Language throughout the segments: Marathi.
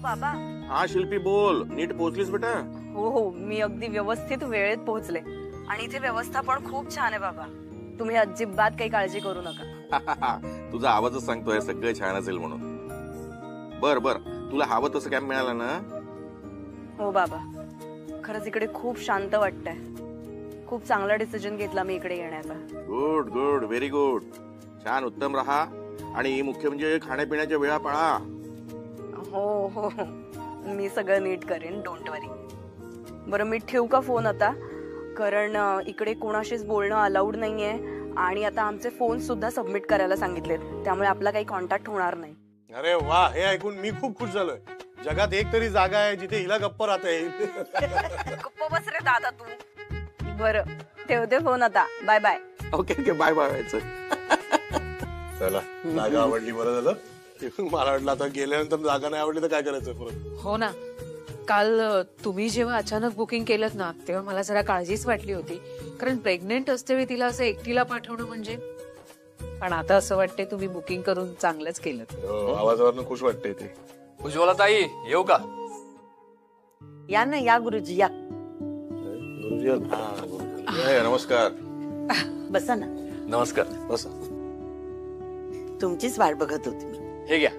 बाबा. हा शिल्पी बोल. नीट पोहोचलीस बेटा? हो हो, मी अगदी व्यवस्थित वेळेत पोहोचले आणि इथे व्यवस्था पण खूप छान आहे बाबा. तुम्ही अजिबात काही काळजी करू नका. तुझा आवाजच सांगतोय सगळं छान असेल म्हणून. बर बर, तुला हवं तसं कॅम्प मिळालं ना? हो बाबा, खरंच इकडे खूप शांत वाटतंय. खूप चांगला डिसिजन घेतला मी इकडे येण्याचा. Good good, very good. छान, उत्तम राहा. आणि मुख्य म्हणजे खाण्यापिण्याच्या वेळा पाळा. हो हो, मी सगळं नीट करेन, डोंट वरी. बरं, मी ठेवू का फोन आता? कारण इकडे कोणाशीच बोलणं अलाउड नाहीये आणि आता आमचे फोन सुद्धा सबमिट करायला सांगितलेत, त्यामुळे आपला काही कॉन्टॅक्ट होणार नाही. अरे वा, हे ऐकून मी खूप खुश झालोय. जगात एक तरी जागा आहे जिथे हिला गप्प राहता येईल. गप्प बस रे दादा तू. बरं, ठेवते फोन आता. Bye bye. Okay okay, bye bye. चला, जागा आवडली, बरं झालं. मला वाटलं आता गेल्यानंतर जागा नाही आवडली तर काय करायचं परत. हो ना, काल तुम्ही जेव्हा अचानक बुकिंग केलं ना तेव्हा मला जरा काळजीच वाटली होती, कारण प्रेग्नेंट असते तिला असं एकटीला पाठवणं म्हणजे. पण आता असं वाटतंय तुम्ही बुकिंग करून चांगलंच केलं. आवाजावरनं खुश वाटतंय ते. उज्ज्वला ताई, येऊ का? या ना, या गुरुजी या. गुरुजी, नमस्कार. बसा ना. नमस्कार. बसा. तुमचीच वाट बघत होती मी. हे घ्या,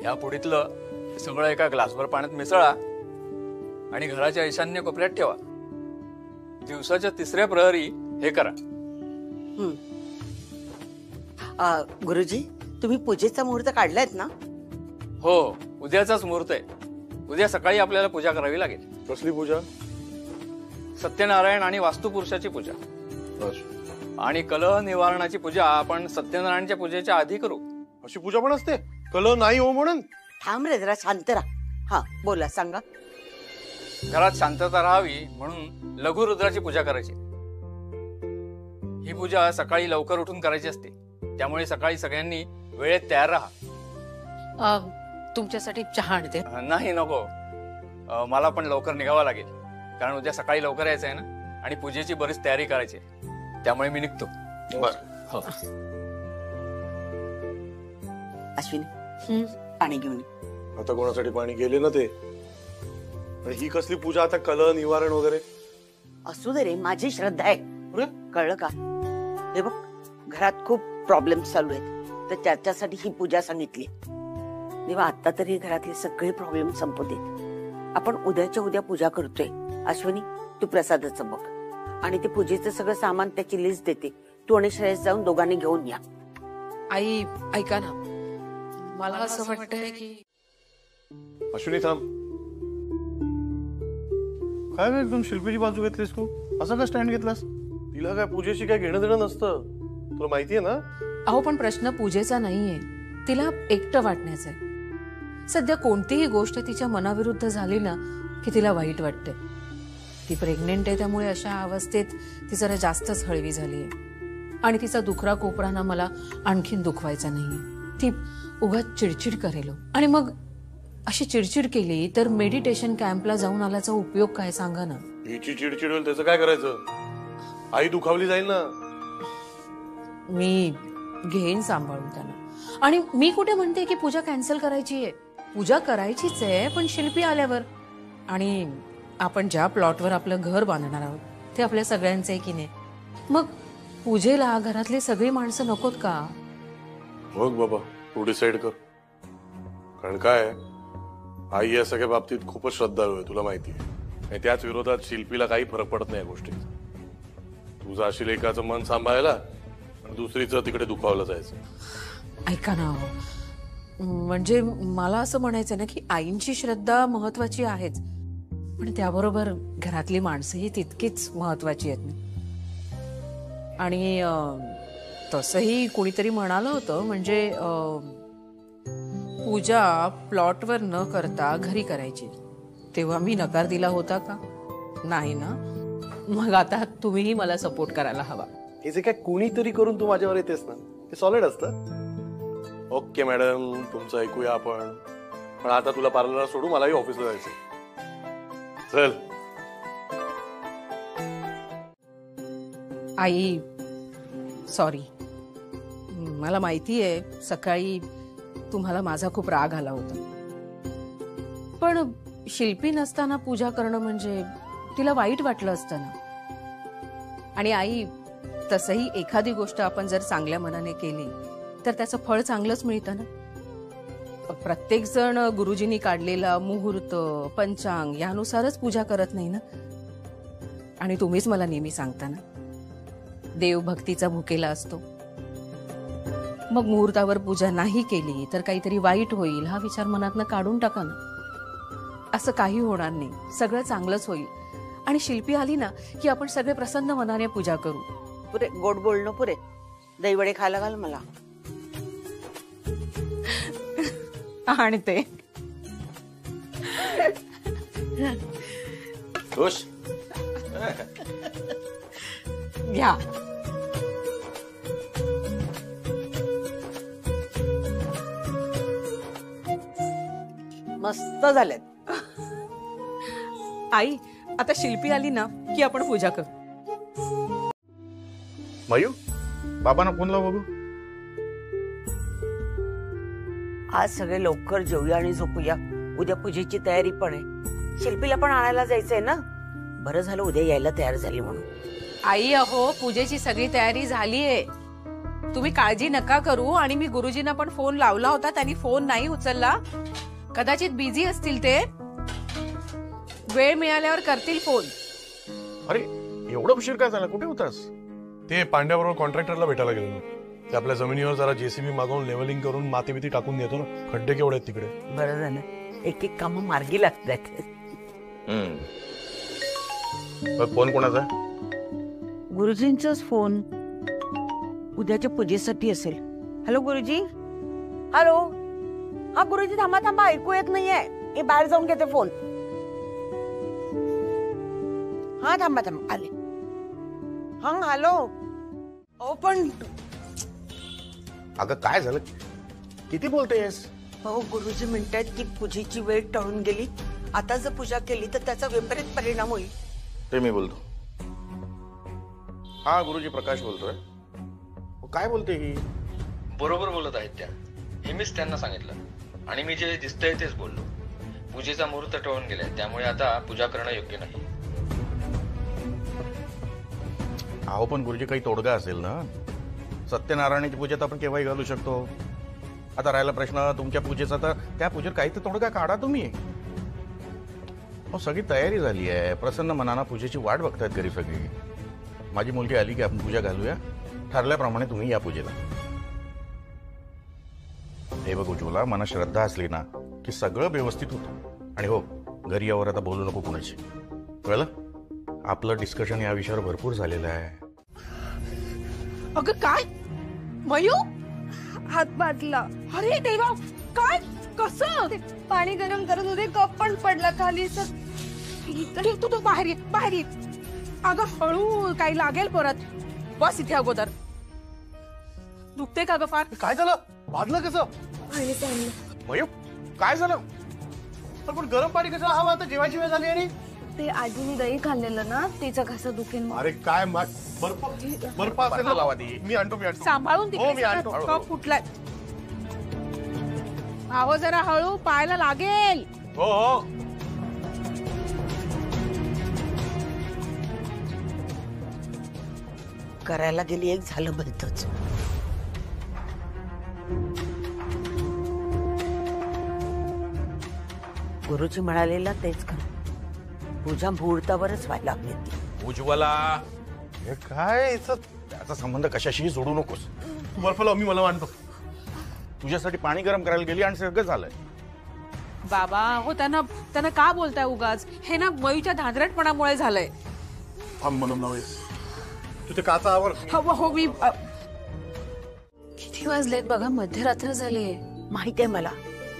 या पुडीतलं सगळं एका ग्लासभर पाण्यात मिसळा आणि घराच्या ईशान्य कोपऱ्यात ठेवा. दिवसाच्या 3ऱ्या प्रहरी हे करा. गुरुजी, तुम्ही पूजेचा मुहूर्त काढलायत ना? हो, उद्याचाच मुहूर्त आहे. उद्या सकाळी आपल्याला पूजा करावी लागेल. कसली पूजा? सत्यनारायण आणि वास्तुपुरुषाची पूजा. आणि कलह निवारणाची पूजा आपण सत्यनारायणच्या पूजेच्या आधी करू. अशी पूजा पण असते? कलह नाही हो म्हणून? थांब रे, जरा शांत राहा. हा बोला, सांगा. घरात शांतता राहावी म्हणून लघुरुद्राची पूजा करायची. ही पूजा सकाळी लवकर उठून करायची असते, त्यामुळे सकाळी सगळ्यांनी वेळेत तयार राहा. तुमच्यासाठी चहा आणते. नाही नको, मला पण लवकर निघावं लागेल, कारण उद्या सकाळी लवकर यायचं आहे ना आणि पूजेची बरीच तयारी करायची, त्यामुळे मी निघतो. बरं. अश्विनी, पाणी घेऊन ये. आता कोणासाठी पाणी गेले ना ते? ही कसली पूजा आता, कलह निवारण वगैरे? असू दे रे, माझी श्रद्धा आहे. कळलं का? हे बघ, घरात खूप प्रॉब्लेम चालू आहेत, तर त्याच्यासाठी ही पूजा सांगितली. तेव्हा आता तरी घरातले सगळे प्रॉब्लेम संपू देत. आपण उद्याच्या उद्या पूजा करतोय. अश्विनी, तू प्रसादाचं बघ आणि ते पूजेचं सगळं सामान, त्याची लिस्ट देते. तू आणि श्रेयस जाऊन दोघांनी घेऊन या. आई ऐका ना, मला असं वाटतंय की. अश्विनी थांब. काय रे, एकदम शिल्पीची बाजू घेतलीस तू? असं का स्टँड घेतलास? तिला काय पूजेशी काय घेणं देणं नसतं, तुला माहितीये ना? अहो, पण प्रश्न पूजेचा नाहीये, तिला एकटं वाटण्याचा आहे. सध्या कोणतीही गोष्ट तिच्या मनाविरुद्ध झाली ना की तिला वाईट वाटते. ती प्रेग्नेंट आहे, त्यामुळे अशा अवस्थेत ती जरा जास्तच हळवी झालीये आणि तिचा दुखरा कोपरा ना मला आणखीन दुखवायचा नाहीये. ती उगाच चिडचिड करेल आणि मग अशी चिडचिड केली तर मेडिटेशन कॅम्पला जाऊन आल्याचा उपयोग काय, सांगा ना. हिची चिडचिड होईल त्याचं काय करायचं? आई दुखावली जाईल ना. मी घेईन सांभाळून त्यांना. आणि मी कुठे म्हणते की पूजा कॅन्सल करायची आहे. पूजा करायचीच आहे, पण शिल्पी आल्यावर. आणि आपण ज्या प्लॉटवर आपलं घर बांधणार आहोत ते आपल्या सगळ्यांचं आहे की नाही. मग पूजेला घरातली सगळी माणसं नकोत का? बघ बाबा, तू डिसाईड कर. कारण काय, आई या सगळ्या बाबतीत खूपच श्रद्धाळू आहे, तुला माहिती आहे. आणि त्याच विरोधात शिल्पीला काही फरक पडत नाही या गोष्टीत. तू जाशील एकाचं मन सांभाळायला आणि दुसरीचं तिकडे दुखावलं जायचं. ऐका ना, म्हणजे मला असं म्हणायचं ना की आईंची श्रद्धा महत्वाची आहेच, पण त्याबरोबर घरातली माणसंही तितकीच महत्वाची आहेत. आणि तसंही कुणीतरी म्हणालं होतं, म्हणजे पूजा प्लॉटवर न करता घरी करायची. तेव्हा मी नकार दिला होता का? नाही ना. मग आता तुम्हीही मला सपोर्ट करायला हवा. हे जे काय कुणीतरी करून तू माझ्यावर येतेस ना, हे सॉलिड असतं. ओके मॅडम, तुमचं ऐकूया आपण. पण आता तुला पार्लरला सोडू, मलाही ऑफिसला जायचं. चल. आई सॉरी, मला माहिती आहे सकाळी तुम्हाला माझा खूप राग आला होता. पण शिल्पी नसताना पूजा करणं म्हणजे तिला वाईट वाटलं असतं ना. आणि आई, तसही एखादी गोष्ट आपण जर चांगल्या मनाने केली तर त्याचं फळ चांगलंच मिळतं ना. प्रत्येक जण गुरुजींनी काढलेला मुहूर्त पंचांग यानुसारच पूजा करत नाही ना. आणि तुम्हीच मला नेहमी सांगता ना, देव भक्तीचा भुकेला असतो. मग मुहूर्तावर पूजा नाही केली तर काहीतरी वाईट होईल हा विचार मनातनं काढून टाका ना. असं काही होणार नाही, सगळं चांगलंच होईल. आणि शिल्पी आली ना की आपण सगळे प्रसन्न मनाने पूजा करू. पुरे गोड बोलणं पुरे. दहीवडे खायला घाल मला. आणि ते खुश घ्या. मस्त झालेत. आई, आता शिल्पी आली ना की आपण पूजा करू. मयू, बाबांना फोन लाव बघू. आज सगळे लवकर जेऊया आणि झोपूया. उद्या पूजेची तयारी पण आहे. शिल्पीला पण आणायला जायचंय ना. बरं झालं उद्या यायला तयार झाली म्हणून. आई, अहो पूजेची सगळी तयारी झालीये, तुम्ही काळजी नका करू. आणि मी गुरुजींना पण फोन लावला होता, त्यांनी फोन नाही उचलला. कदाचित बिझी असतील ते. वेळ मिळाल्यावर करतील फोन. अरे एवढं उशीर काय झाला? कुठे होतास? ते पांड्याबरोबर कॉन्ट्रॅक्टरला भेटायला गेलो. ते आपल्या जमिनीवर जरा जेसीबी मागवून लेवलिंग करून माती बिती टाकून देतो ना. खड्डे केवढे आहेत तिकडे. बरं झालं, एक एक काम मार्गी लागतात. फोन कोणाचा? गुरुजींचाच फोन. उद्याच्या पूजेसाठी असेल. हॅलो गुरुजी. हॅलो. हा गुरुजी, थांबा थांबा, ऐकू येत नाहीये. मी बाहेर जाऊन घेते फोन. हा थांबा थांबा, आले. हा हॅलो. ओ पण अगं काय झालं? किती बोलतेस? हो, गुरुजी म्हणतात की पूजेची वेळ टळून गेली. आता जर पूजा केली तर त्याचा विपरीत परिणाम होईल. ते मी बोलतो. हा गुरुजी, प्रकाश बोलतोय. काय बोलते ही? बरोबर बोलत आहेत त्या. हे मीच त्यांना सांगितलं. आणि मी जे दिसतंय तेच बोललो. पूजेचा मुहूर्त टळून गेलाय, त्यामुळे आता पूजा करणं योग्य नाही. अहो पण गुरुजी, काही तोडगा असेल ना. सत्यनारायणाची पूजेत आपण केव्हाही घालू शकतो. आता राहिला प्रश्न तुमच्या पूजेचा, तर त्या पूजेत काही तर तोडगा काढा तुम्ही. सगळी तयारी झाली आहे. प्रसन्न मनानं पूजेची वाट बघतायत घरी सगळी. माझी मुलगी आली की आपण पूजा घालूया. ठरल्याप्रमाणे तुम्ही या पूजेला. हे बघ उज्ज्वला, मनात श्रद्धा असली ना की सगळं व्यवस्थित होतं. आणि हो, घरी यावर आता बोलू नको कुणाची. कळलं? आपलं डिस्कशन या विषयावर भरपूर झालेलं आहे. अगं काय मयू, हात बाटला. अरे देवा, काय कसं? पाणी गरम करत होते, कप पण पडला खाली. तू बाहेर ये, बाहेर ये. अगं हळू, काही लागेल परत. बस इथे अगोदर. दुखते का ग फार? काय झालं? वाजलं कसं? मयू, काय झालं? पण गरम पाणी कसं हवं? आता जेवायची वेळ झाली. आणि ते आजीने दही खाल्लेलं ना, तिचा घसा दुखेल. अरे काय बर्फ असेल ना. लावा ती. मी आणतो. सांभाळून हो, मी आणतो. कप फुटलाय. आहो जरा हळू, पायाला लागेल. हो हो. करायला गेली एक, झालं भलतच. गुरुजी म्हणालेला तेच कर. पूजा मुहूर्तावरच व्हायला हवी. उज्ज्वला, हे काय त्याचा संबंध कशाशी जोडू नकोस. तू बर्फ लाव, मी मला आणतो. तुझ्यासाठी पाणी गरम करायला गेली आणि सगळं झालंय. बाबा हो, त्यांना का बोलताय उगाच? हे ना मयूच्या धांदरटपणामुळे झालंय. म्हणून नव्हेस तू ते काचा आवर. हो मी. किती वाजलेत बघा, मध्यरात्र झालीये. माहितीये मला.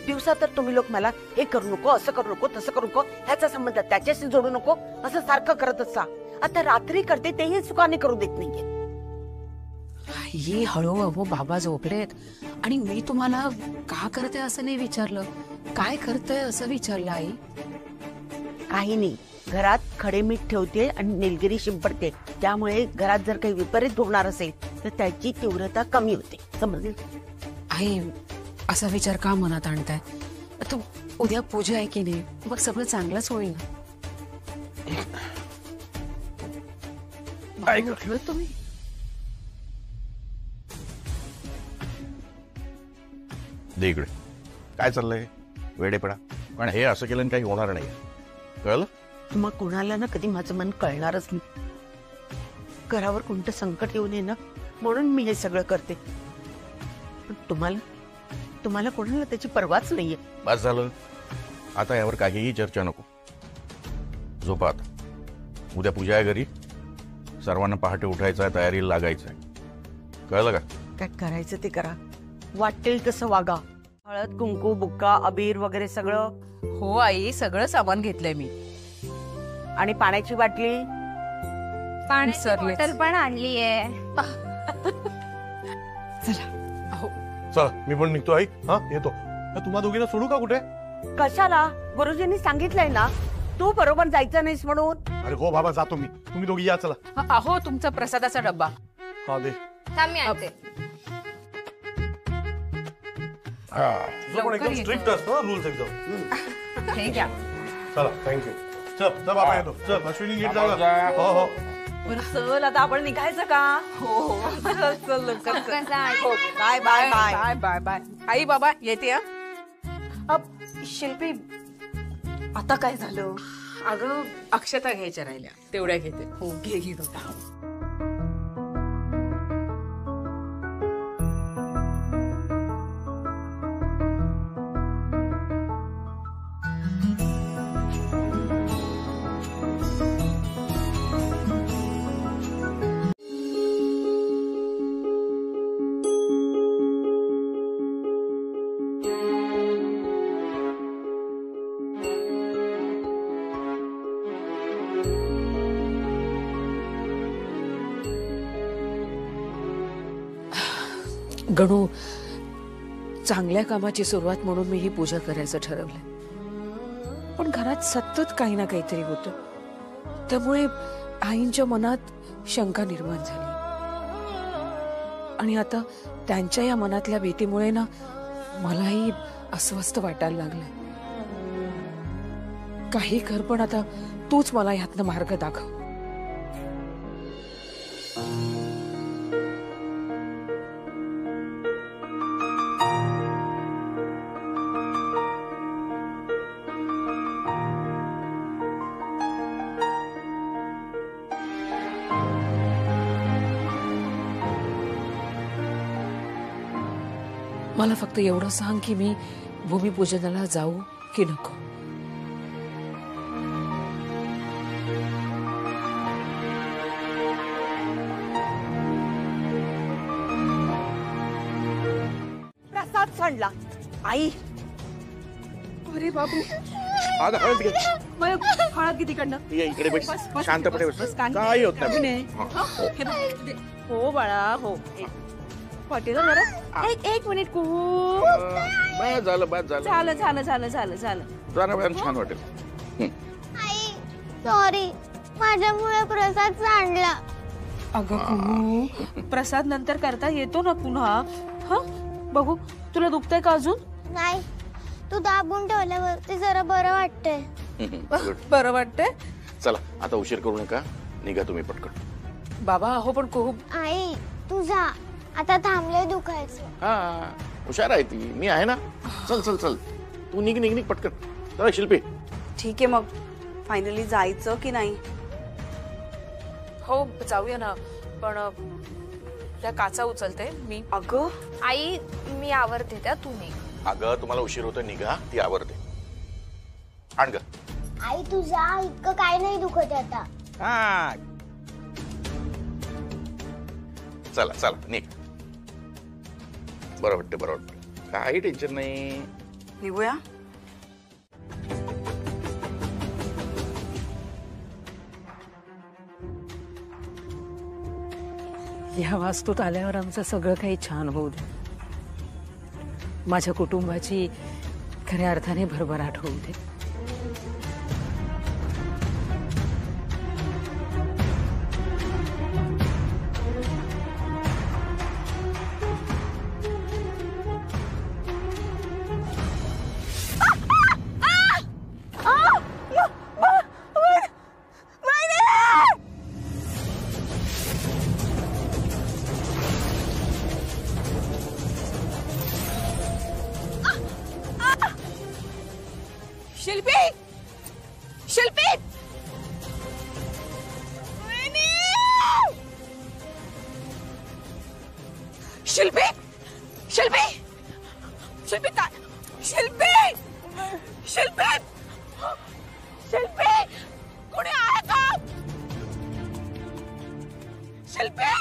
दिवसा तर तुम्ही लोक मला हे करू नको, असं करू नको, तसं करू नको, ह्याचा संबंध त्याच्याशी जोडू नको, असं सारखं करत असता. आता रात्री करते तेही सुखाने करू देत नाहीये. ही हळू. अहो बाबा झोपलेत. आणि मी तुम्हाला का करते असं नाही विचारलं, काय करतंय असं विचारलं. आई काही नाही, घरात खडे मीठ ठेवते आणि निलगिरी शिंपडते. त्यामुळे घरात जर काही विपरीत होणार असेल तर त्याची तीव्रता कमी होते. समजले? आई, असा विचार का मनात आणताय? आता उद्या पूजा आहे की नाही, मग सगळं चांगलंच होईल ना. उठलोय तुम्ही? दे इकडे. काय चाललंय वेडेपणा? पण हे असं केलं काही होणार नाही, कळलं? मग कुणाला ना कधी माझं मन कळणारच नाही. घरावर कोणतं संकट येऊ नये ना म्हणून मी हे सगळं करते. पण तुम्हाला कोणाला त्याची पर्वाच नाहीये. बस झालं, आता यावर काहीही चर्चा नको. झोपा आता. उद्या पूजा आहे घरी, सर्वांना पहाटे उठायचं आहे, तयारीला लागायचं आहे, कळलं का? काय करायचं ते करा, वाटेल तसं वागा. हळद कुंकू बुक्का अबीर वगैरे सगळं. हो आई, सगळं सामान घेतलंय मी. आणि पाण्याची बाटली पाण्याची विसरलेच. बॉटल पण आणलीये. चला मी पण निघतो आई. हा येतो. तुम्हा दोघींना सोडू का कुठे? कशाला? गुरुजींनी सांगितलंय ना तू बरोबर जायचं नाहीस म्हणून. अरे हो बाबा जातो मी, तुम्ही दोघी या चला. अहो तुमचा प्रसादाचा डब्बा. हा दे. थांब मी आणते. तुझं पण एकदम स्ट्रिक्ट असतं रूल्स एकदम. हे घ्या. चला थँक्यू. चल बाबा येतो. चल अश्विनी नीट जा. हो हो. बरं चल आता आपण निघायचं का? हो चल चल लवकर चल. कसा आहे? हो, bye bye bye. Bye bye bye. आई बाबा येते हा. अब शिल्पी आता काय झालं? अगं अक्षता घ्यायच्या राहिल्या, तेवढ्या घेते. हो घे घे बाबा. गणू, चांगल्या कामाची सुरुवात म्हणून मी ही पूजा करायचं ठरवलंय. पण घरात सतत काही ना काहीतरी होतं, त्यामुळे आईंच्या मनात शंका निर्माण झाली. आणि आता त्यांच्या या मनातल्या भीतीमुळे ना मलाही अस्वस्थ वाटायला लागलंय. काही कर, पण आता तूच मला ह्यातनं मार्ग दाखव. मला फक्त एवढं सांग की मी भूमिपूजनाला जाऊ की नको. प्रसाद सांडला. आई अरे बाबू, अगं हळद घे. हळद किती कडनं? ये इकडे बस, शांतपणे बस. काही होत नाही. हो बाळा हो. वाटेल जरा. एक मिनिट खूप बस झालं, बस झालं. झालं झालं झालं झालं झालं. जरा वेळानं छान वाटेल. आई सॉरी, माझ्यामुळे प्रसाद सांडला. अगं कुमू, प्रसाद नंतर करता येतो ना पुन्हा. हा बघू, तुला दुखतंय का अजून? नाही, तू दाबून ठेवल्यावरती जरा बरं वाटतंय. बरं वाटतंय. चला आता उशीर करू नका, निघा तुम्ही पटकन. बाबा अहो पण खूप. आई तू जा, आता थांबलंय दुखायचं. हा हुशार आहे ती, मी आहे ना. चल चल चल, तू निघ निघ निघ पटकन. चला शिल्पी. ठीक आहे मग, फायनली जायचं की नाही? हो जाऊया ना, पण त्या काचा उचलते मी. अगं आई मी आवरते त्या, तुम्ही. अगं तुम्हाला उशीर होतोय, निघा. ती आवडते. आण ग. आई तू जा, इतकं काय नाही दुखत आता. हा चला चला निघ. बरं वाटतं, बरं वाटतं, काही टेन्शन नाही. निघूया. ह्या वास्तूत आल्यावर आमचं सगळं काही छान होऊ दे. माझ्या कुटुंबाची खऱ्या अर्थाने भरभराट होऊ दे. शिल्पी शिल्पी शिल्पी शिल्पी शिल्पी कोणी आहे का? शिल्पी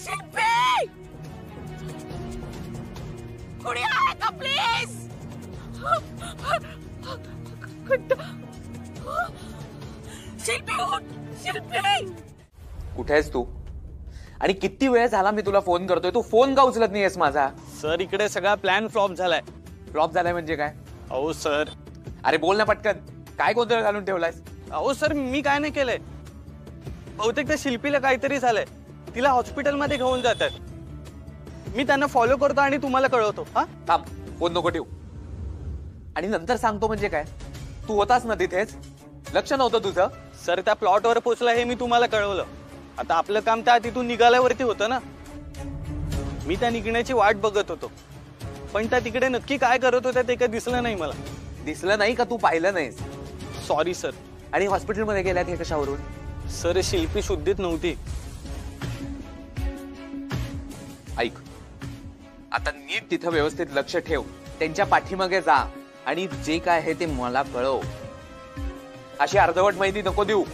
शिल्पी कोणी आहे का प्लीज? शिल्पी उठ, शिल्पी कुठे आहेस तू? आणि किती वेळ झाला मी तुला फोन करतोय, तू फोन का उचलत नाहीयेस माझा? सर इकडे सगळा प्लॅन फ्लॉप झालाय. फ्लॉप झालाय म्हणजे काय? अहो सर. अरे बोल ना पटकन, काय गोंधळ घालून ठेवलायस? अहो सर मी काय नाही केलंय. बहुतेक त्या शिल्पीला काहीतरी झालंय, तिला हॉस्पिटलमध्ये घेऊन जातात. मी त्यांना फॉलो करतो आणि तुम्हाला कळवतो. हा थांब, फोन नको ठेवू. आणि नंतर सांगतो म्हणजे काय? तू होतास ना तिथेच? लक्ष नव्हतं तुझं? सर त्या प्लॉटवर पोहोचला हे मी तुम्हाला कळवलं. आता आपलं काम त्या तिथून निघाल्यावरती होतं ना. मी त्या निघण्याची वाट बघत होतो, पण त्या तिकडे नक्की काय करत होत्या ते काही दिसलं नाही मला. दिसलं नाही का? तू पाहिलं नाहीस? Sorry sir. आणि हॉस्पिटलमध्ये गेल्यात हे कशावरून? सर शिल्पी शुद्धीत नव्हती. ऐक, आता नीट तिथं व्यवस्थित लक्ष ठेव, त्यांच्या पाठीमागे जा आणि जे काय आहे ते मला कळव. अशी अर्धवट माहिती नको देऊ.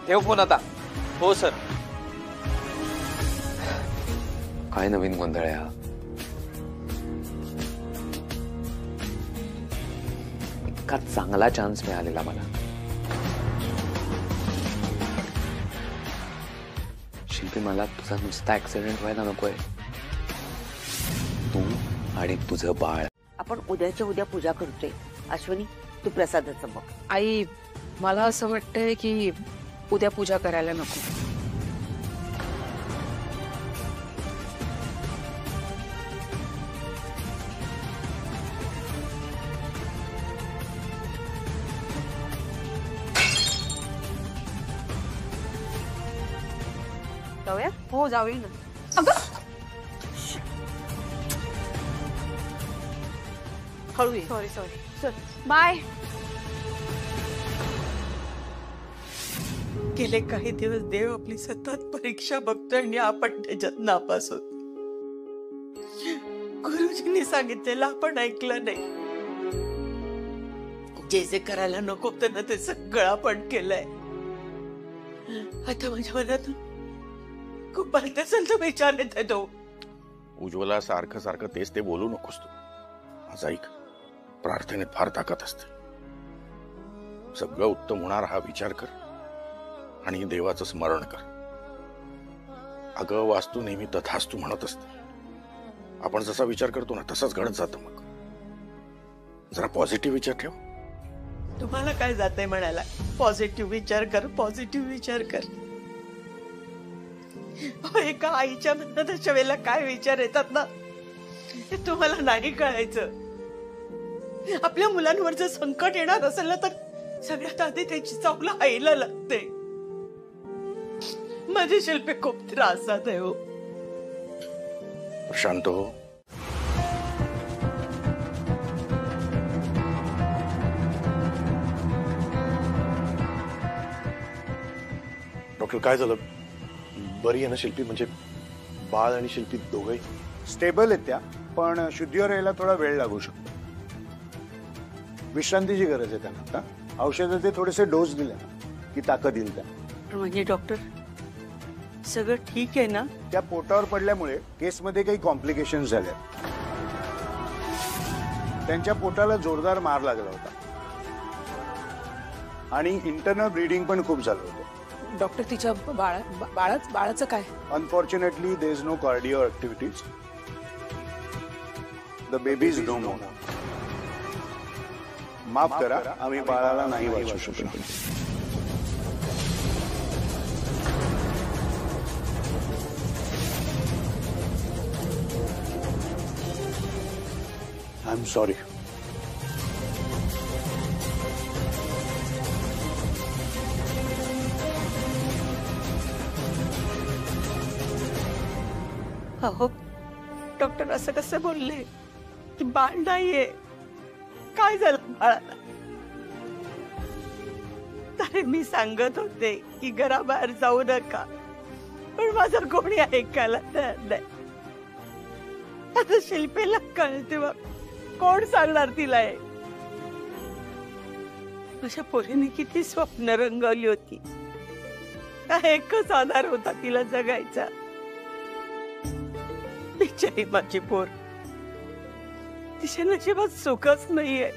ठेव फोन आता. हो सर. काय नवीन गोंधळ आहे हा? इतका चांगला चान्स मिळालेला मला. शिल्पी, मला तुझा नुसता ऍक्सिडेंट व्हायला नकोय. तू आणि तुझं बाळ. आपण उद्याच्या उद्या पूजा करतोय. अश्विनी तू प्रसादाचं बघ. आई, मला असं वाटतंय की उद्या पूजा करायला नको. जाऊया? हो जाऊया ना. हळू ये. सॉरी चल बाय. गेले काही दिवस देव आपली सतत परीक्षा बघतोय आणि आपण त्याच्यात नापास होतो. गुरुजींनी सांगितलेलं आपण ऐकलं नाही. जे जे करायला नको होतं ना ते सगळं आपण केलंय. आता माझ्या मनातून खूप भलत्याचा विचार येत आहे तो. उज्ज्वला, सारखं सारखं तेच ते बोलू नकोस तू. आज ऐक, प्रार्थनेत फार ताकद असते. सगळं उत्तम होणार हा विचार कर आणि देवाचं स्मरण कर. अगं, वास्तू नेहमी तथास्तू म्हणत असते. आपण जसा विचार करतो ना तसंच घडत जातं. मग जरा पॉझिटिव्ह विचार ठेव. तुम्हाला काय जातंय म्हणायला? पॉझिटिव्ह विचार कर, पॉझिटिव्ह विचार कर. एका आईच्या मनात अशा वेळेला काय विचार येतात ना हे तुम्हाला नाही कळायचं. आपल्या मुलांवर जर संकट येणार असेल ना तर सगळ्यात आधी त्याची चावला आईला लागते. माझे शिल्पी खूप त्रासात आहे हो. शांत हो. डॉक्टर काय झालं? बरी आहे ना शिल्पी? म्हणजे बाळ आणि शिल्पी दोघंही स्टेबल आहेत त्या, पण शुद्धीवर यायला थोडा वेळ लागू शकतो. विश्रांतीची गरज आहे त्यांना. आता औषधाचे थोडेसे डोस दिले की ताकद येईल त्यांना. म्हणजे डॉक्टर सगळं ठीक आहे ना? त्या पोटावर पडल्यामुळे केसमध्ये काही कॉम्प्लिकेशन झाले. त्यांच्या पोटाला जोरदार मार लागला होता आणि इंटरनल ब्लीडिंग पण खूप झालं होतं. डॉक्टर, तिच्या बाळाचं काय? Unfortunately there is no cardio activities. The baby is no more. माफ करा, आम्ही बाळाला नाही वाचवू शकतो. I am sorry. अहो डॉक्टर असं कसं बोलले की बाळ नाहीये? काय झालं बाळाला? अरे मी सांगत होते की घराबाहेर जाऊ नका, पण माझं कोणी ऐकायला तयार नाही. आता शिल्पीला कळते बघ, कोण सांगणार तिला हे? माझ्या पोरीने किती स्वप्न रंगवली होती, काय एकच आधार होता तिला जगायचा. बिचारी माझी पोर, तिच्या नशिबात सुखच नाहीये.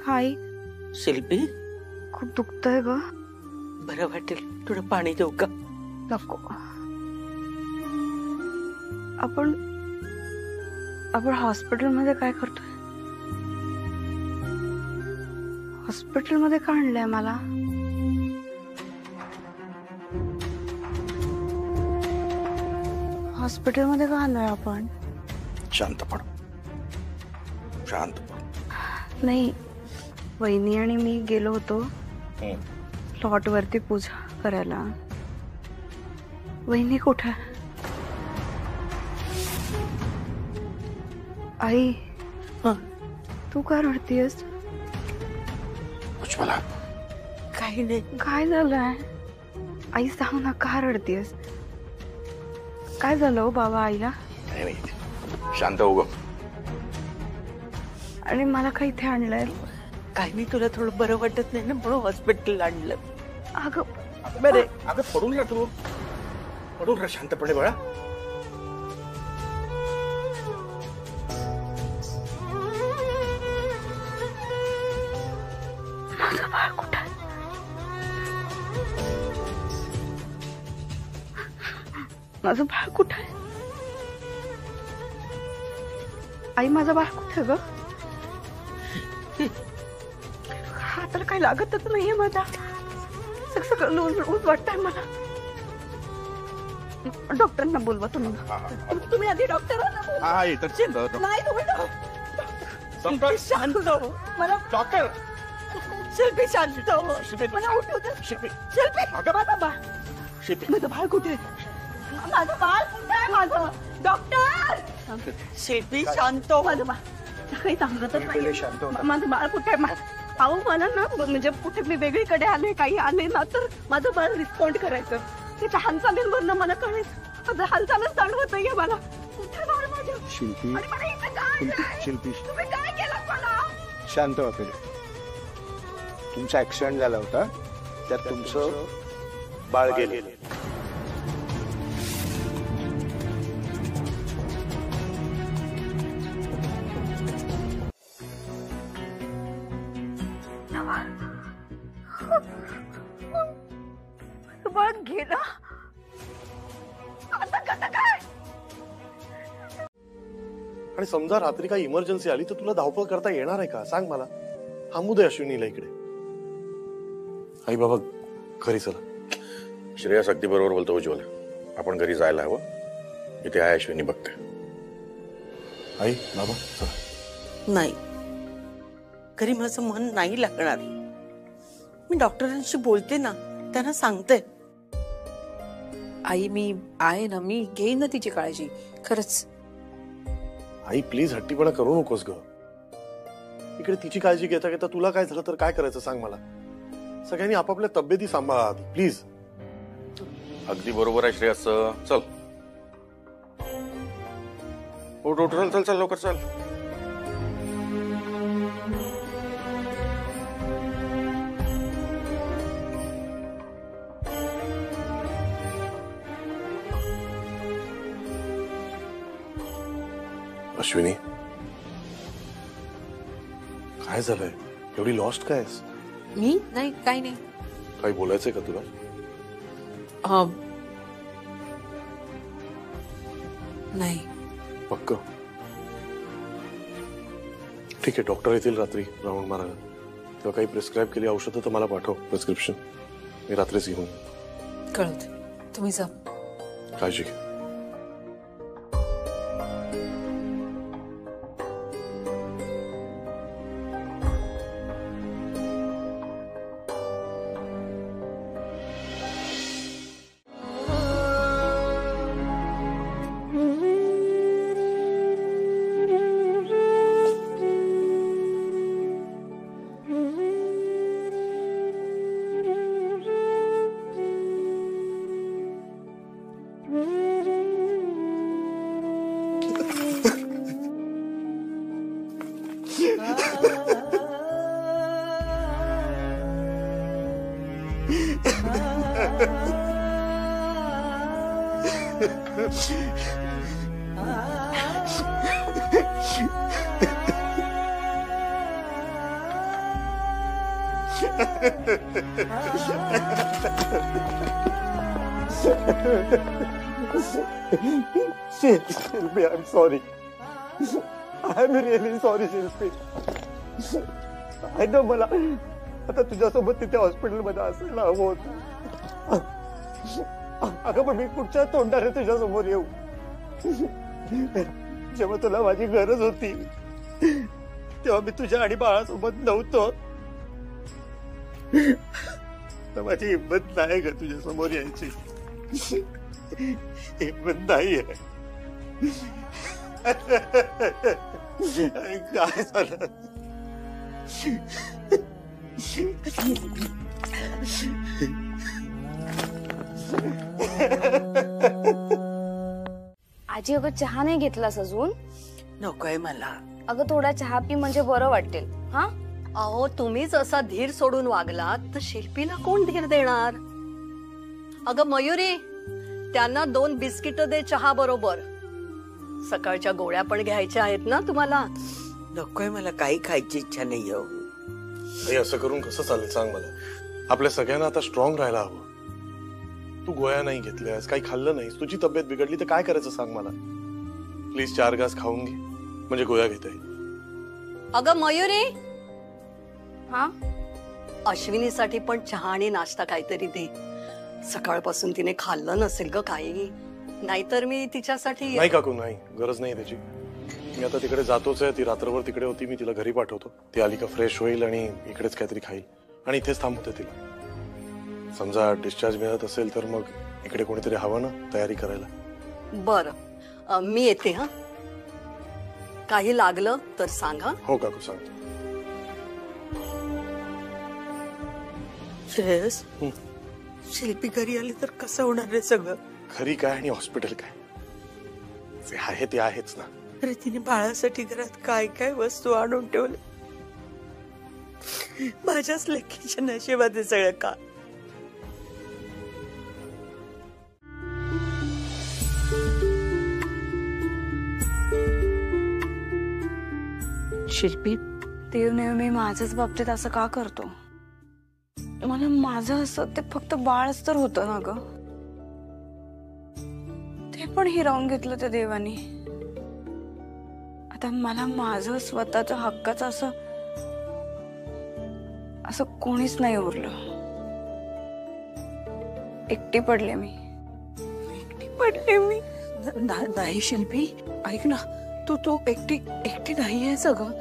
आई, शिल्पी, खूप दुखतंय ग. बरं वाटेल, थोडं पाणी देऊ का? नको. आपण हॉस्पिटलमध्ये काय करतोय? हॉस्पिटलमध्ये का आणलंय मला? हॉस्पिटलमध्ये का आणलंय आपण? शांत पड, शांत पड. नाही, वहिनी आणि मी गेलो होतो प्लॉट वरती पूजा करायला. वहिनी कुठे? आई, तू का रडतीयस? उज्ज्वला, काही नाही. काय झालंय? आई सांग ना, का रडतीयस? काय झालं हो बाबा आईला? नाही, शांत हो ग. आणि मला काय इथे आणलंय? काही नाही, तुला थोडं बरं वाटत नाही ना, म्हणून हॉस्पिटल आणलं. अगं बरे, अगं पडून राहा तू, पडून राहा शांतपणे बाळा. माझं बाळ कुठे? माझं बाळ कुठे? आई, माझं बाळ कुठे ग? हाताला काही लागतच नाहीये माझ्या. सगळं लूज वाटतंय मला. डॉक्टरांना बोलवा तुम्ही. तुम्ही आधी डॉक्टरांना बोलवा. नाही, तुम्ही शांत हो. मला डॉक्टर शिल्पी शांत हो. मला उठू दे. शिल्पी, माझं बाळ. माझं बाळ कुठे? माझं बाळ कुठे आहे? माझं डॉक्टर. शिल्पी शांत हो. माझं बाळ काही सांगतच नाही. माझं बाळ कुठे आहे? अहो, मला ना, म्हणजे कुठे मी वेगळीकडे आले, काही आले ना, तर माझं बाळ रिस्पॉन्ड करायचं. त्याच्या हालचालींवरनं मला कळेल. माझं हालचालच जाणवत नाहीये मला. कुठे बाळ माझं? शिल्पी, आणि मला इथे काय आहे? शिल्पी, तुम्ही काय केलं मला? शांत व्हा पहिले. तुमचा ऍक्सिडेंट झाला होता, त्यात तुमचं बाळ गेले. बाळ गेला. आता कसं काय? आणि समजा रात्री काही इमर्जन्सी आली तर तुला धावपळ करता येणार आहे का? सांग मला. थांबू दे अश्विनीला इकडे. आई बाबा घरी चला. श्रेयस अगदी बरोबर बोलतो उज्ज्वल. आपण घरी जायला हवं. इथे आहे अश्विनी, बघते. आई बाबा चला. नाही, घरी माझं मन नाही लागणार. मी डॉक्टरांशी बोलते ना, त्यांना सांगते. आई, मी आहे ना, मी घेईन ना तिची काळजी. खरंच. आई प्लीज हट्टीपणा करू नकोस ग. इकडे तिची काळजी घेता घेता तुला काय झालं तर काय करायचं सांग मला. सगळ्यांनी आपापल्या तब्येती सांभाळा आधी प्लीज. अगदी बरोबर आहे श्रेयस. चल उठ उठ, चल चल लवकर चल. अश्विनी, काय झालंय? एवढी लॉस्ट काय आहेस? मी नाही, काही नाही. काही बोलायचंय का तुला? नाही. पक्क? ठीक आहे, डॉक्टर येतील रात्री राऊंड मारायला. तेव्हा काही प्रिस्क्राईब केली औषधं तर मला पाठव, प्रिस्क्रिप्शन. मी रात्रीच घेऊन. कळत. तुम्ही जा. काळजी घे. Shilpi, I am sorry. I am really sorry Shilpi. I know मला आता तुझ्यासोबत तिथे हॉस्पिटलमध्ये असायला हवं होतं. अगं पण मी कुठच्या तोंडाने तुझ्या समोर येऊ जेव्हा तुला माझी गरज होती तेव्हा मी तुझ्या आणि बाळासोबत नव्हतो. तर माझी हिंमत नाही ग तुझ्या समोर यायची. हिंमत नाहीये. काय झालं? आजी अगं चहा नाही घेतलास अजून? नकोय मला. अगं थोडा चहा पी म्हणजे बरं वाटेल. हा अहो तुम्हीच असा धीर सोडून वागलात तर शिल्पीला कोण धीर देणार? अगं मयुरी, त्यांना 2 बिस्किट दे चहा बरोबर. सकाळच्या गोळ्या पण घ्यायच्या आहेत ना तुम्हाला. नकोय मला, काही खायची इच्छा नाही हो. आई असं करून कसं चालेल सांग मला. आपल्या सगळ्यांना आता स्ट्रॉंग राहायला हवं. तू गोळ्या नाही घेतल्यास, काही खाल्लं नाहीस, तुझी तब्येत बिघडली तर काय करायचं सांग मला. प्लीज 4 घास खाऊन घे म्हणजे गोळ्या घेता येईल. अगं मयुरी, हा अश्विनीसाठी पण चहा आणि नाश्ता काहीतरी दे. सकाळपासून तिने खाल्लं नसेल ग काही. नाहीतर मी तिच्यासाठी. नाही काकू, नाही, गरज नाही त्याची. मी आता तिकडे जातोच आहे. ती रात्रभर तिकडे होती. मी तिला घरी पाठवतो. ती आली का फ्रेश होईल आणि इकडेच काहीतरी खाईल आणि इथेच थांबवते तिला. समजा डिस्चार्ज मिळत असेल तर मग इकडे कोणीतरी हवं ना तयारी करायला. बरं, मी येते. हा, काही लागलं तर सांगा. हो काकू, सांगतो. श्रेयस, शिल्पी घरी आली तर कसं होणार आहे सगळं? घरी काय आणि हॉस्पिटल काय, जे आहे ते आहेच ना. अरे तिने बाळासाठी घरात काय काय वस्तू आणून ठेवले. माझ्याच लेकीच्या नशिबात सगळं का. शिल्पी, देव नेहमी माझ्याच बाबतीत असं का करतो? मला माझं असं ते फक्त बाळच तर होतं ना ग. ते पण हिरावून घेतलं त्या देवानी. आता मला माझं स्वतःच हक्काचं असं कोणीच नाही उरलं. एकटी पडले मी. नाही शिल्पी, ऐक ना, तू एकटी नाहीये सगळं.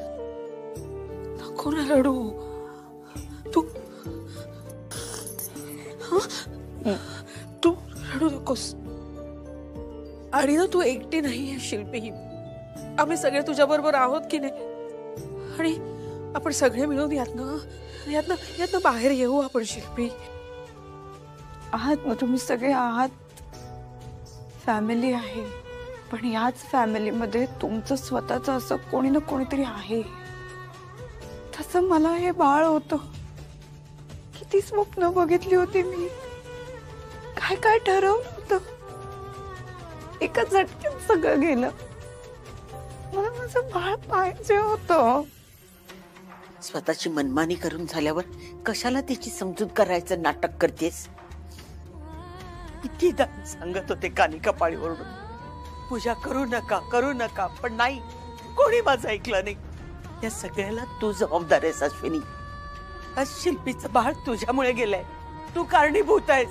नको ना रडू. तू रडू नकोस. आणि ना तू एकटी नाहीये शिल्पी. आम्ही सगळे तुझ्या बरोबर आहोत की नाही. आणि आपण सगळे मिळून यातनं बाहेर येऊ आपण शिल्पी. आहात ना तुम्ही सगळे आहात. फॅमिली आहे, पण याच फॅमिलीमध्ये तुमचं स्वतःच असं कोणी ना कोणीतरी आहे. तसं मला हे बाळ होतं. किती स्वप्न बघितली होती मी. काय काय ठरवलं होतं. एका झटक्यात सगळं गेलं. मला माझं बाळ पाहिजे होतं. स्वतःची मनमानी करून झाल्यावर कशाला तिची समजूत करायचं नाटक करतेस? कितीदा सांगत होते कानी कपाळी ओरडून, पूजा करू नका, पण नाही, कोणी माझं ऐकलं नाही. या सगळ्याला तू जबाबदार आहेस अश्विनी. आज शिल्पीचं बाळ तुझ्यामुळे गेलंय. तू कारणीभूत आहेस.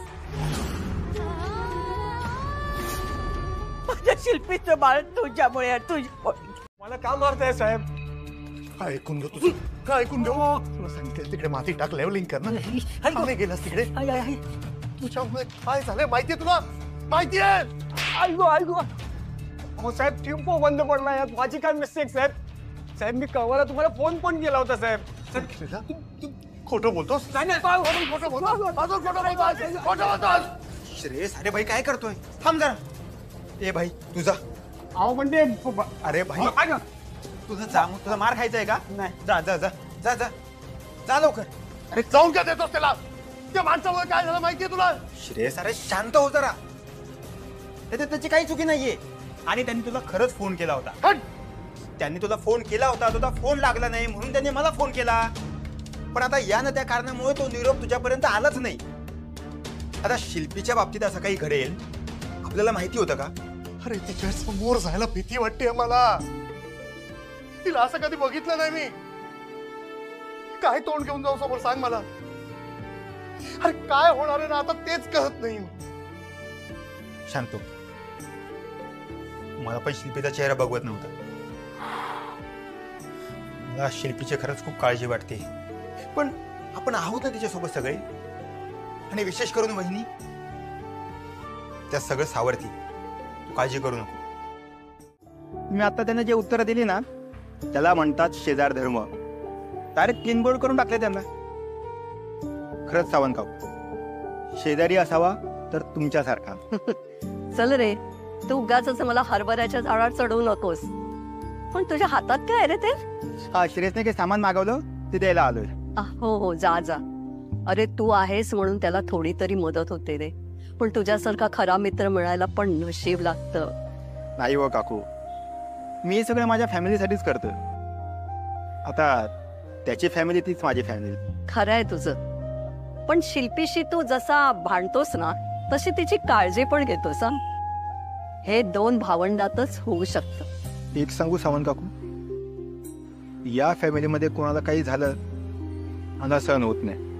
माझ्या शिल्पीचं बाळ तुझ्यामुळे. मला का मारताय साहेब? काय ऐकून घेऊ तुझं? काय ऐकून घेऊ? तुला सांगितलं तिकडे माती टाक, लेवलिंग कर ना. नाही गेलास तिकडे. तुझ्यामुळे काय झालंय माहितीये तुला? माहितीये? ऐकू साहेब, ट्यूब बंद पडला यात. माझी काय मिस्टेक साहेब? साहेब मी कवाला तुम्हाला फोन पण केला होता साहेब. खोटं बोलतोस? खोटं बोलतोस? श्रेयस, अरे भाई काय करतोय? थांब जरा. ए भाई तुझा. अहो म्हणजे अरे भाई तुझा मार खायचा आहे का? नाही. जा जा जा जा जा जा लवकर. अरे जाऊन का देतोस त्याला? त्या माणसामुळे काय झालं माहितीये तुला? श्रेयस, अरे शांत हो जरा. त्याच्यात त्याची काही चुकी नाहीये. आणि त्यांनी तुला खरंच फोन केला होता. त्यांनी तुला फोन केला होता, तुझा फोन लागला नाही म्हणून त्यांनी मला फोन केला. पण आता या ना त्या कारणामुळे तो निरोप तुझ्यापर्यंत आलाच नाही. आता शिल्पीच्या बाबतीत असं काही घडेल आपल्याला माहिती होतं का? अरे तिच्या समोर जायला भीती वाटते मला. तिला असं कधी बघितलं नाही मी. काय तोंड घेऊन जाऊ समोर सांग मला. अरे काय होणार आहे ना आता तेच कळत नाही. शांतो, मला पण शिल्पीचा चेहरा बघवत नव्हता. मला शिल्पीची खरंच खूप काळजी वाटते. पण आपण आहोत ना तिच्यासोबत सगळे. आणि विशेष करून वहिनी, त्या सगळं सावरती. तू काळजी करू नको. मी आता त्यांना जे उत्तरं दिली ना त्याला म्हणतात शेजार धर्म. डायरेक्ट क्लीन बोर्ड करून टाकले त्यांना. खरंच सावंतराव, शेजारी असावा तर तुमच्यासारखा. चल रे, तू उगाच मला हरभऱ्याच्या झाडावर चढवू नकोस. पण तुझ्या हातात काय आहे रे ते? हा, श्रेयसने काही सामान मागवलं ते द्यायला आलोय. हो हो, जा जा. अरे तू आहेस म्हणून त्याला थोडी तरी मदत होते रे. पण तुझ्यासारखा खरा मित्र मिळायला पण नशीब लागतं. नाही हो काकू, मी हे सगळं माझ्या फॅमिलीसाठीच करतो. आता त्याची फॅमिली तीच माझी फॅमिली. खरं आहे तुझं. पण शिल्पीशी तू जसा भांडतोस ना तशी तिची काळजी पण घेतोस. हे 2 भावंडातच होऊ शकतं. एक सांगू सावंत काकू, या फॅमिलीमध्ये कोणाला काही झालं मला सहन होत नाही.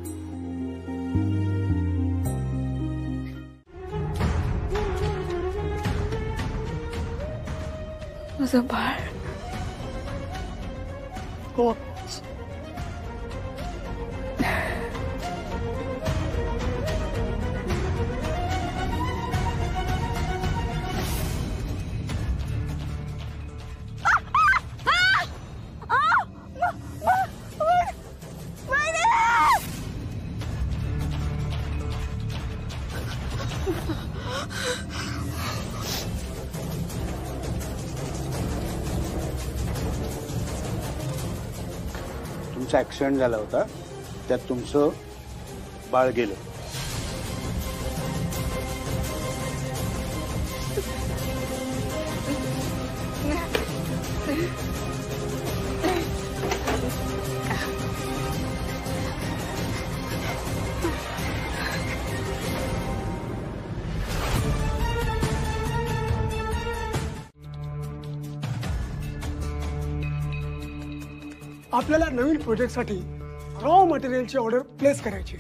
माझं बाळ. हो. तुमचा ऍक्सिडेंट झाला होता, त्यात तुमचं बाळ गेलं. आपल्याला नवीन प्रोजेक्टसाठी रॉ मटेरियलची ऑर्डर प्लेस करायची.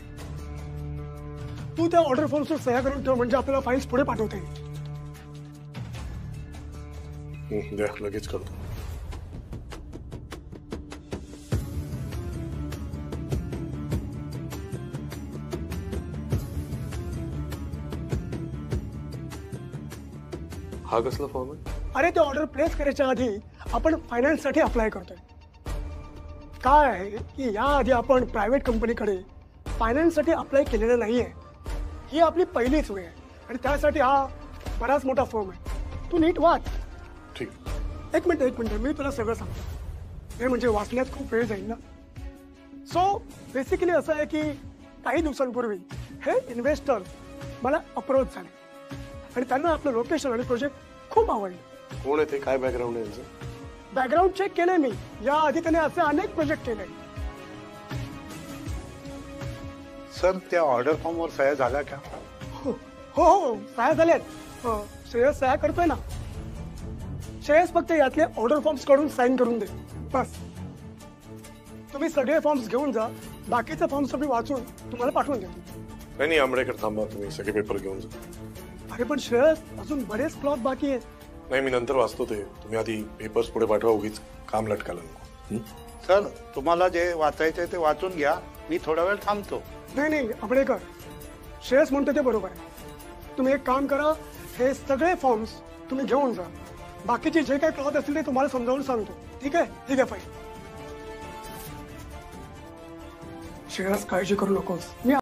तू त्या ऑर्डर फॉर्मवर सह्या करून ठेव म्हणजे आपल्याला फाईल्स पुढे पाठवता येईल. द्या, लगेच करतो. हा कसला फॉर्म आहे? अरे ते ऑर्डर प्लेस करायच्या आधी आपण फायनान्ससाठी अप्लाय करतोय. काय आहे की याआधी आपण प्रायव्हेट कंपनीकडे फायनान्ससाठी अप्लाय केलेलं नाहीये. ही आपली पहिलीच वेळ आहे आणि त्यासाठी हा बराच मोठा फॉर्म आहे. तू नीट वाच. ठीक. एक मिनिट मी तुला सगळं सांगतो. हे म्हणजे वाचण्यात खूप वेळ जाईल ना. सो बेसिकली असं आहे की काही दिवसांपूर्वी हे इन्व्हेस्टर मला अप्रोच झाले आणि त्यांना आपलं लोकेशन आणि प्रोजेक्ट खूप आवडलं. कोण आहे ते? काय बॅकग्राऊंड आहे यांचं? बॅकग्राऊंड चेक केलंय मी. या आधी त्याने असे अनेक प्रोजेक्ट केले. सर, त्या ऑर्डर फॉर्मवर सह्या झाल्या का? हो हो, सह्या झाल्यात. श्रेयस सह्या करतोय ना. श्रेयस फक्त यातले ऑर्डर फॉर्म्स काढून साईन करून दे बस. तुम्ही सगळे फॉर्म्स घेऊन जा. बाकीचे फॉर्म्स मी वाचून तुम्हाला पाठवून देतो. नाही, आंबेडकर थांबा, तुम्ही सगळे पेपर घेऊन जा. अरे पण श्रेयस, अजून बरेच क्लॉथ बाकी आहेत. नाही, मी नंतर वाचतो ते. तुम्ही आधी पेपर्स पुढे पाठवा, उगीच काम लटकायला नको. सर, तुम्हाला जे वाचायचंय ते वाचून घ्या. मी थोडा वेळ थांबतो. नाही, आंबेडकर, श्रेयस म्हणतो ते बरोबर आहे. तुम्ही एक काम करा, हे सगळे फॉर्म्स तुम्ही घेऊन जा. बाकीचे जे काही क्लॉथ असतील ते तुम्हाला समजावून सांगतो. ठीक आहे फाईन. श्रेयस, काळजी करू नकोस. मी